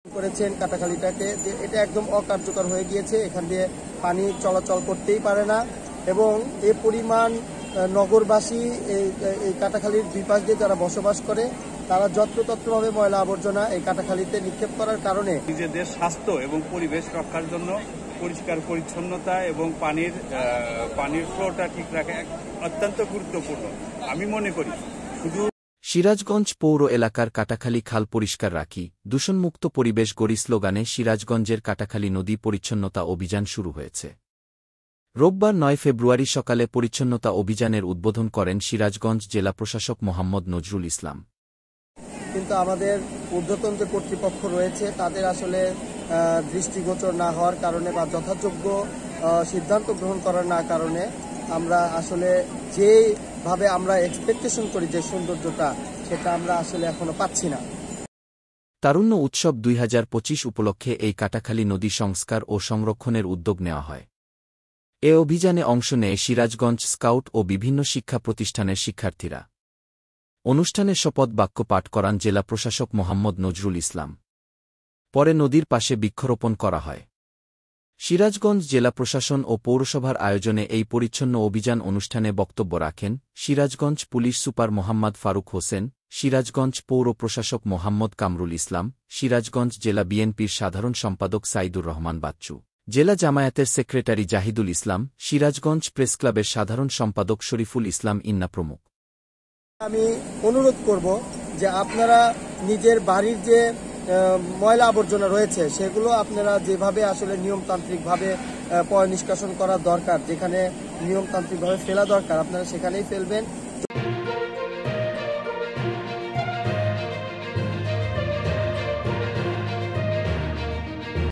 করেছেন কাটাখালীটাকে, যে এটা একদম অকার্যকর হয়ে গিয়েছে, এখান দিয়ে পানি চলাচল করতেই পারে না এবং এ পরিমাণ নগরবাসী এই কাটাখালীর দুই পাশ দিয়ে যারা বসবাস করে তারা যত্রতত্রভাবে ময়লা আবর্জনা এই কাটাখালীতে নিক্ষেপ করার কারণে নিজেদের স্বাস্থ্য এবং পরিবেশ রক্ষার জন্য পরিষ্কার পরিচ্ছন্নতা এবং পানির ফ্লোটা ঠিক রাখা অত্যন্ত গুরুত্বপূর্ণ। আমি মনে করি শুধু সিরাজগঞ্জ পৌর এলাকার কাটাখালী খাল পরিষ্কার রাখি, দূষণমুক্ত পরিবেশ গড়ি স্লোগানে সিরাজগঞ্জের কাটাখালী নদী পরিচ্ছন্নতা অভিযান শুরু হয়েছে। রোববার ৯ ফেব্রুয়ারি সকালে পরিচ্ছন্নতা অভিযানের উদ্বোধন করেন সিরাজগঞ্জ জেলা প্রশাসক মোহাম্মদ নজরুল ইসলাম। কিন্তু আমাদের ঊর্ধ্বতন যে কর্তৃপক্ষ রয়েছে তাদের আসলে দৃষ্টিগোচর না হওয়ার কারণে বা যথাযোগ্য সিদ্ধান্ত গ্রহণ করার না কারণে আমরা আসলে যেভাবে আমরা এক্সপেকটেশন করি যে সৌন্দর্যটা, সেটা আমরা আসলে এখনো পাচ্ছি না। তারুণ্য উৎসব ২০২৫ উপলক্ষে এই কাটাখালী নদী সংস্কার ও সংরক্ষণের উদ্যোগ নেওয়া হয়। এ অভিযানে অংশ নেয় সিরাজগঞ্জ স্কাউট ও বিভিন্ন শিক্ষা প্রতিষ্ঠানের শিক্ষার্থীরা। অনুষ্ঠানে শপথ বাক্য পাঠ করান জেলা প্রশাসক মোহাম্মদ নজরুল ইসলাম। পরে নদীর পাশে বৃক্ষরোপণ করা হয়। সিরাজগঞ্জ জেলা প্রশাসন ও পৌরসভার আয়োজনে এই পরিচ্ছন্ন অভিযান অনুষ্ঠানে বক্তব্য রাখেন সিরাজগঞ্জ পুলিশ সুপার মোহাম্মদ ফারুক হোসেন, সিরাজগঞ্জ পৌর প্রশাসক মোহাম্মদ কামরুল ইসলাম, সিরাজগঞ্জ জেলা বিএনপির সাধারণ সম্পাদক সাইদুর রহমান বাচ্চু, জেলা জামায়াতের সেক্রেটারি জাহিদুল ইসলাম, সিরাজগঞ্জ প্রেসক্লাবের সাধারণ সম্পাদক শরীফুল ইসলাম ইন্না প্রমুখ। আমি অনুরোধ করব যে আপনারা নিজের বাড়ির যে ময়লা আবর্জনা রয়েছে সেগুলো আপনারা যেভাবে আসলে নিয়মতান্ত্রিকভাবে পয় নিষ্কাশন করা দরকার, যেখানে নিয়মতান্ত্রিকভাবে ফেলা দরকার আপনারা সেখানেই ফেলবেন।